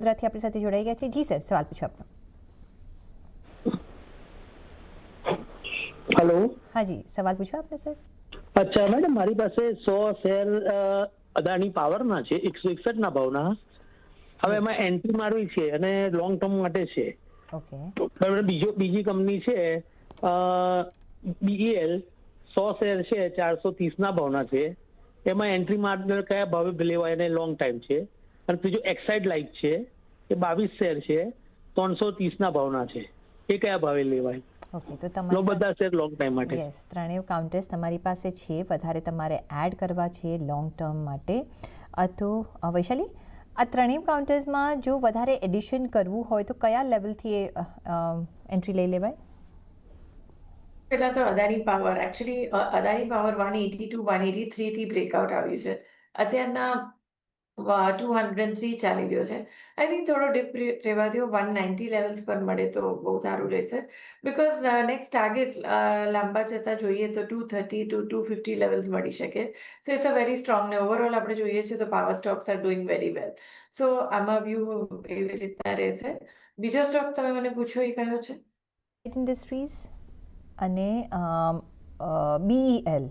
ગુજરાતથી આપણી સાથે જોડાઈ ગયા છે. જી સર, સવાલ પૂછો આપનો. હેલો. હા જી, સવાલ પૂછો આપનો સર. અચ્છા મેડમ, મારી પાસે 100 શેર અદાણી પાવરના છે 161 ના ભાવના. હવે એમાં એન્ટ્રી મારવી છે અને લોંગ ટર્મ માટે છે. ઓકે. બરાબર. બીજી કંપની છે BEL 100 શેર છે 430 ના ભાવના છે. એમાં એન્ટ્રી માર્કેટ કયા ભાવે લેવાય અને લોંગ ટાઈમ છે. અને ત્રીજું એક્સાઇડ લાઇફ છે એ 22 શેર છે 330 ના ભાવના છે. એ કયા ભાવે લેવાય? ઓકે, તો તમારે બધા શેર લોંગ ટાઈમ માટે. યસ, ત્રણેય કાઉન્ટર્સ તમારી પાસે છે. વધારે તમારે એડ કરવા છે લોંગ ટર્મ માટે. તો વૈશાલી, આ ત્રણેય કાઉન્ટર્સમાં જો વધારે એડિશન કરવું હોય તો કયા લેવલથી એન્ટ્રી લઈ લેવાય? પહેલા તો Adani power, actually Adani power 180 to 183 થી બ્રેકઆઉટ આવ્યું છે. અત્યારના 203 ચાલી રહ્યો છે. આઈ થિંક થોડો ડીપ રહેવા દો, 190 લેવલ્સ પર મળે તો બહુ સારું રહેશે. બિકોઝ નેક્સ્ટ ટાર્ગેટ લાંબા જતા જોઈએ તો 230 to 250 લેવલ્સ મળી શકે. So it's a very strong. ને ઓવરઓલ આપણે જોઈએ છે તો power stocks are doing very well. So આમાં વ્યૂ એવી રીતના રહેશે. બીજો સ્ટોક તમે મને પૂછો એ કયો છે? ઇન્ડસ્ટ્રીઝ અને BEL.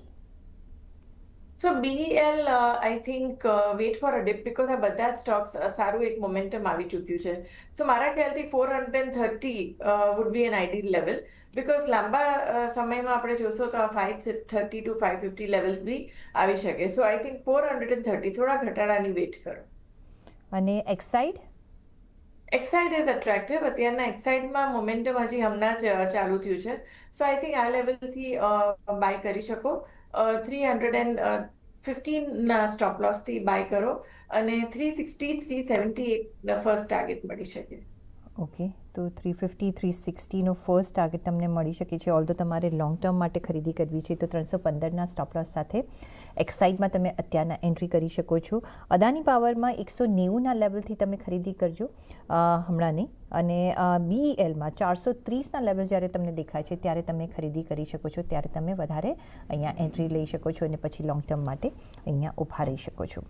So BEL, I think wait for a dip because આ બધા જ સ્ટોક્સ સારું એક મોમેન્ટમ આવી ચૂક્યું છે. સો મારા ખ્યાલથી 430 would be an ideal level because લાંબા સમયમાં આપણે જોશો તો આ 530 to 550 લેવલ્સ બી આવી શકે. સો આઈ થિંક 430 થોડા ઘટાડાની વેટ કરો. અને એક્સાઇડ? Exide is attractive. અત્યારના એક્સાઇડમાં મોમેન્ટમ હજી હમણાં જ ચાલુ થયું છે. સો આઈ થિંક આ લેવલથી બાય કરી શકો. 315 સ્ટોપ લોસથી બાય કરો અને 360 370 એક ફર્સ્ટ ટાર્ગેટ મળી શકે. ઓકે, તો 350 360નો ફર્સ્ટ ટાર્ગેટ તમને મળી શકે છે. ઓલ તો તમારે લોંગ ટર્મ માટે ખરીદી કરવી છે તો 315ના સ્ટોપ લોસ સાથે એક્સાઇડમાં તમે અત્યારના એન્ટ્રી કરી શકો છો. અદાણી પાવરમાં 190ના લેવલથી તમે ખરીદી કરજો હમણાંની. અને BELમાં 430ના લેવલ જ્યારે તમને દેખાય છે ત્યારે તમે ખરીદી કરી શકો છો. ત્યારે તમે વધારે અહીંયા એન્ટ્રી લઈ શકો છો અને પછી લોંગ ટર્મ માટે અહીંયા ઊભા રહી શકો છો.